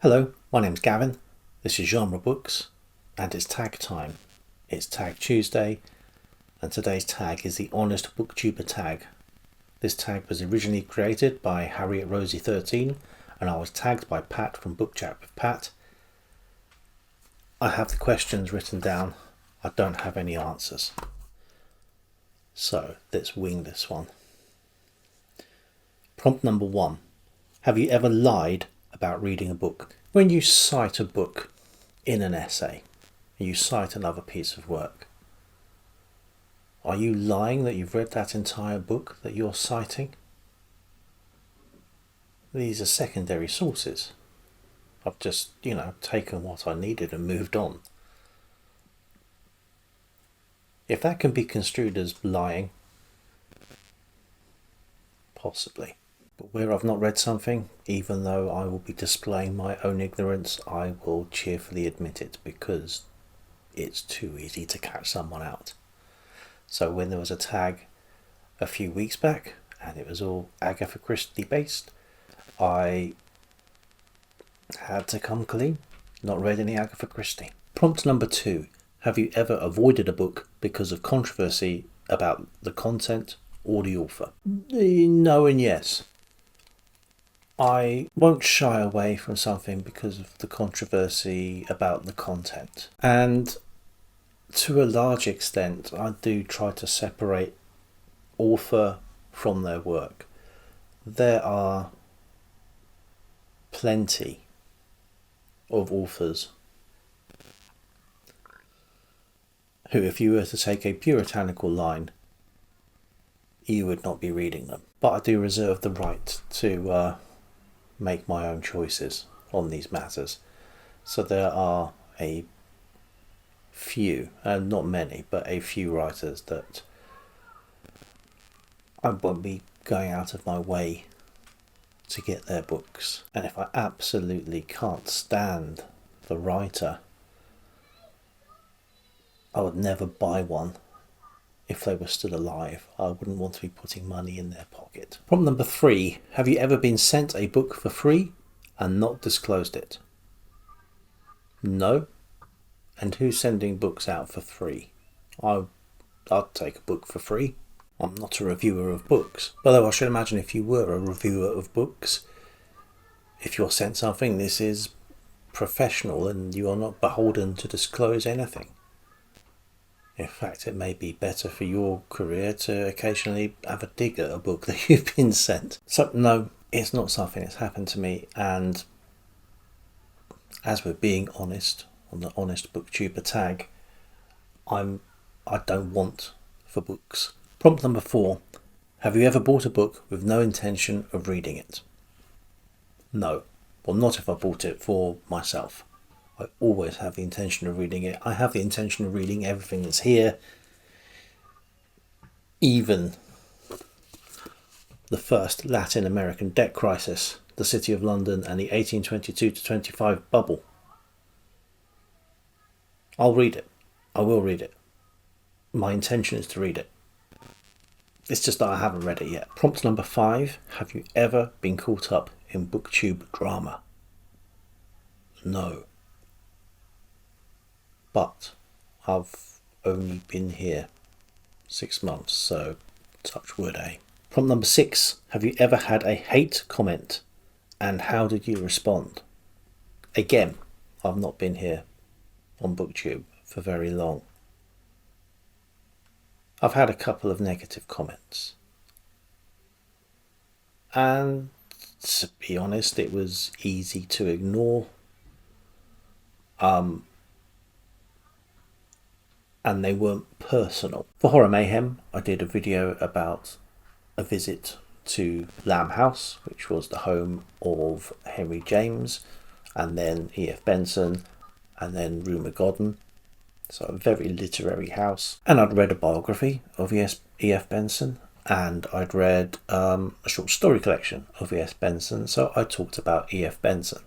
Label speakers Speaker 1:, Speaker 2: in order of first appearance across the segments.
Speaker 1: Hello, my name's Gavin. This is Genre Books and it's tag time. It's Tag Tuesday and today's tag is the Honest BookTuber Tag. This tag was originally created by Harriet Rosie 13 and I was tagged by Pat from Book Chat with Pat. I have the questions written down. I don't have any answers. So let's wing this one. Prompt number 1. Have you ever lied about reading a book? When you cite a book in an essay, you cite another piece of work, are you lying that you've read that entire book that you're citing? These are secondary sources. I've just, taken what I needed and moved on. If that can be construed as lying, possibly. But where I've not read something, even though I will be displaying my own ignorance, I will cheerfully admit it because it's too easy to catch someone out. So when there was a tag a few weeks back and it was all Agatha Christie based, I had to come clean. Not read any Agatha Christie. Prompt number 2. Have you ever avoided a book because of controversy about the content or the author? No and yes. I won't shy away from something because of the controversy about the content. And to a large extent, I do try to separate author from their work. There are plenty of authors who, if you were to take a puritanical line, you would not be reading them. But I do reserve the right to make my own choices on these matters. So there are a few, and not many, but a few writers that I won't be going out of my way to get their books. And if I absolutely can't stand the writer, I would never buy one if they were still alive. I wouldn't want to be putting money in their pocket. Prompt number 3. Have you ever been sent a book for free and not disclosed it? No. And who's sending books out for free? I'd take a book for free. I'm not a reviewer of books. Although I should imagine if you were a reviewer of books, if you're sent something, this is professional and you are not beholden to disclose anything. In fact, it may be better for your career to occasionally have a dig at a book that you've been sent. So no, it's not something that's happened to me. And as we're being honest on the Honest BookTuber Tag, I don't want for books. Prompt number 4. Have you ever bought a book with no intention of reading it? No. Well, not if I bought it for myself. I always have the intention of reading it. I have the intention of reading everything that's here. Even the first Latin American debt crisis, the City of London and the 1822-25 bubble. I'll read it. I will read it. My intention is to read it. It's just that I haven't read it yet. Prompt number 5. Have you ever been caught up in BookTube drama? No. But I've only been here 6 months, so touch wood, eh? Prompt number 6. Have you ever had a hate comment and how did you respond? Again, I've not been here on BookTube for very long. I've had a couple of negative comments. And to be honest, it was easy to ignore. And they weren't personal. For Horror Mayhem, I did a video about a visit to Lamb House, which was the home of Henry James, and then E.F. Benson, and then Rumer Godden. So a very literary house. And I'd read a biography of E.F. Benson, and I'd read a short story collection of E.F. Benson, so I talked about E.F. Benson.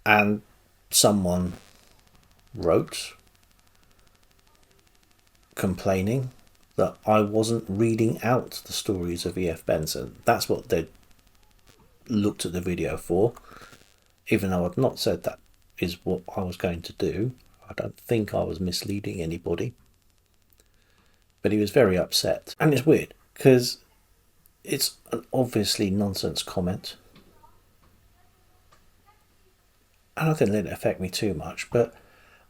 Speaker 1: And someone wrote complaining that I wasn't reading out the stories of E.F. Benson. That's what they looked at the video for. even though I'd not said that is what I was going to do. I don't think I was misleading anybody. But he was very upset. And it's weird, because it's an obviously nonsense comment. And I didn't let it affect me too much, but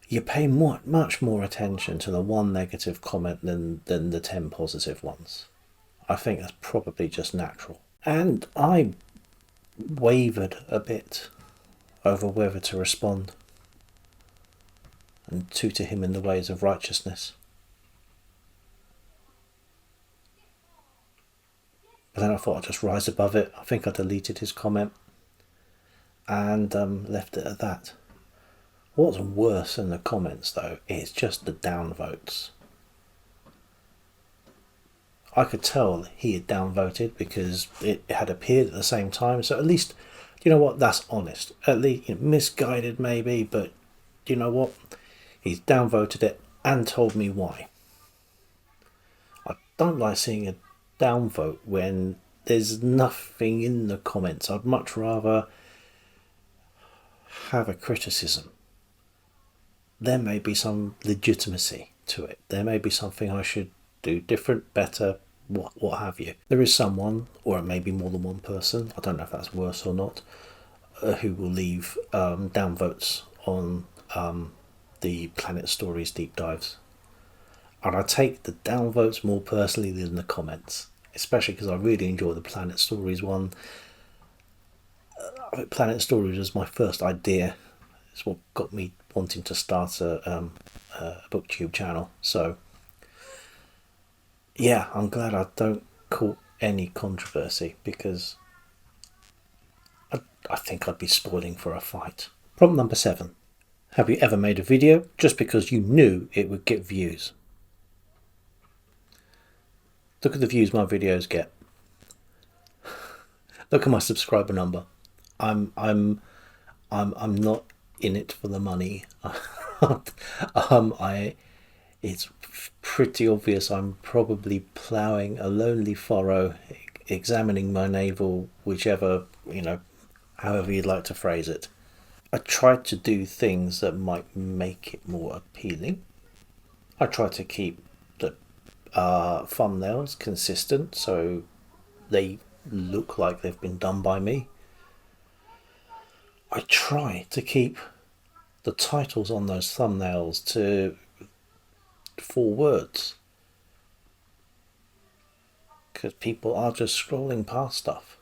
Speaker 1: you pay much more attention to the one negative comment than the 10 positive ones. I think that's probably just natural. And I wavered a bit over whether to respond and tutor him in the ways of righteousness. But then I thought I'd just rise above it. I think I deleted his comment and left it at that. What's worse than the comments, though, is just the downvotes. I could tell he had downvoted because it had appeared at the same time. So at least, you know what, that's honest. At least, misguided maybe, but you know what? He's downvoted it and told me why. I don't like seeing a downvote when there's nothing in the comments. I'd much rather have a criticism. There may be some legitimacy to it. There may be something I should do different, better, what have you. There is someone, or it may be more than one person, I don't know if that's worse or not, who will leave downvotes on the Planet Stories deep dives. And I take the downvotes more personally than the comments, especially because I really enjoy the Planet Stories one. Planet Stories was my first idea. It's what got me wanting to start a BookTube channel. So yeah, I'm glad I don't cause any controversy, because I think I'd be spoiling for a fight. Problem number 7. Have you ever made a video just because you knew it would get views? Look at the views my videos get. Look at my subscriber number. I'm not in it for the money. It's pretty obvious I'm probably ploughing a lonely furrow, examining my navel, whichever, however you'd like to phrase it. I tried to do things that might make it more appealing. I tried to keep the thumbnails consistent so they look like they've been done by me. I try to keep the titles on those thumbnails to 4 words, because people are just scrolling past stuff.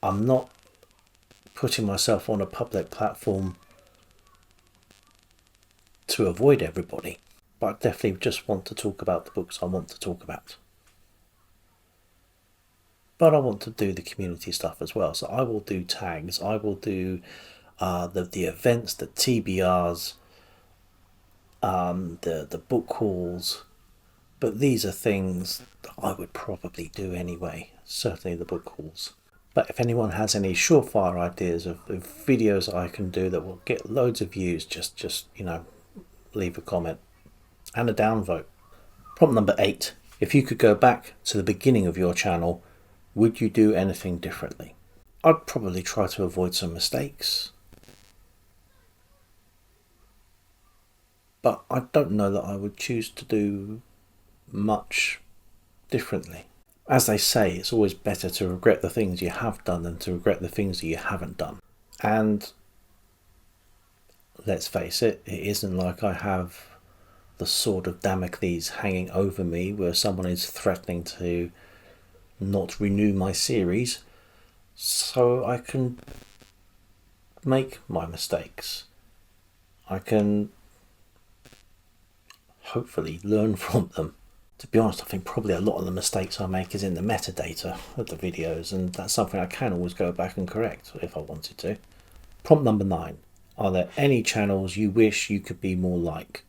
Speaker 1: I'm not putting myself on a public platform to avoid everybody, but I definitely just want to talk about the books I want to talk about. But I want to do the community stuff as well, so I will do tags, I will do the events, the TBRs, the book hauls, but these are things that I would probably do anyway, certainly the book hauls. But if anyone has any surefire ideas of videos I can do that will get loads of views, just leave a comment and a downvote. Problem number 8. If you could go back to the beginning of your channel, would you do anything differently? I'd probably try to avoid some mistakes, but I don't know that I would choose to do much differently. As they say, it's always better to regret the things you have done than to regret the things that you haven't done. And let's face it, it isn't like I have the sword of Damocles hanging over me where someone is threatening to not renew my series, so I can make my mistakes. I can hopefully learn from them. To be honest, I think probably a lot of the mistakes I make is in the metadata of the videos, and that's something I can always go back and correct if I wanted to. Prompt number 9. Are there any channels you wish you could be more like?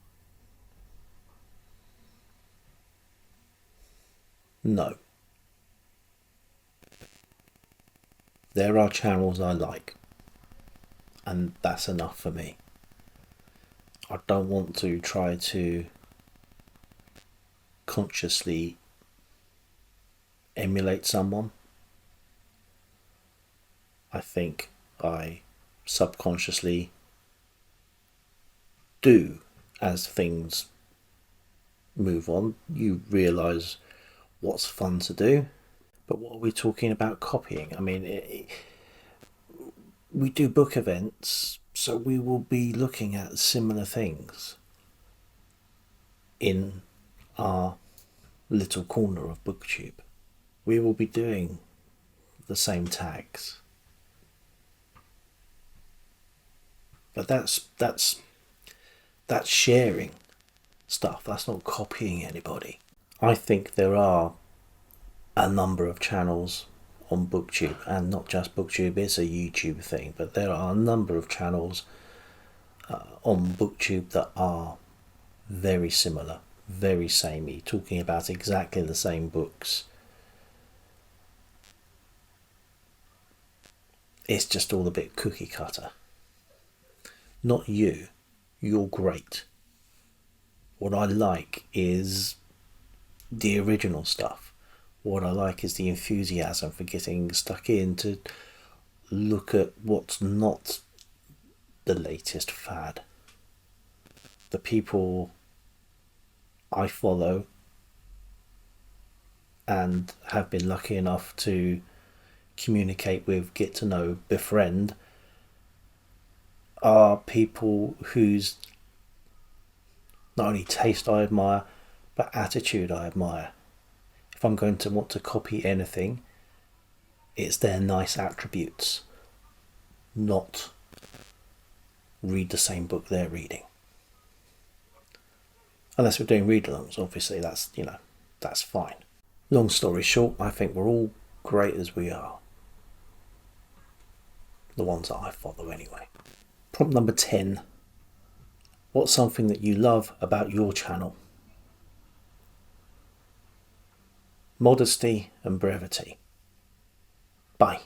Speaker 1: No. There are channels I like, and that's enough for me. I don't want to try to consciously emulate someone. I think I subconsciously do as things move on. You realise what's fun to do. But what are we talking about copying? I mean, we do book events, so we will be looking at similar things in our little corner of Booktube. We will be doing the same tags. But that's sharing stuff. That's not copying anybody. I think there are a number of channels on Booktube, and not just Booktube, it's a YouTube thing, but there are a number of channels on Booktube that are very similar, very samey, talking about exactly the same books. It's just all a bit cookie cutter. Not you. You're great. What I like is the original stuff. What I like is the enthusiasm for getting stuck in to look at what's not the latest fad. The people I follow and have been lucky enough to communicate with, get to know, befriend, are people whose not only taste I admire, but attitude I admire. If I'm going to want to copy anything, it's their nice attributes, not read the same book they're reading. Unless we're doing read-alongs, obviously that's fine. Long story short, I think we're all great as we are. The ones that I follow anyway. Prompt number 10. What's something that you love about your channel? Modesty and brevity. Bye.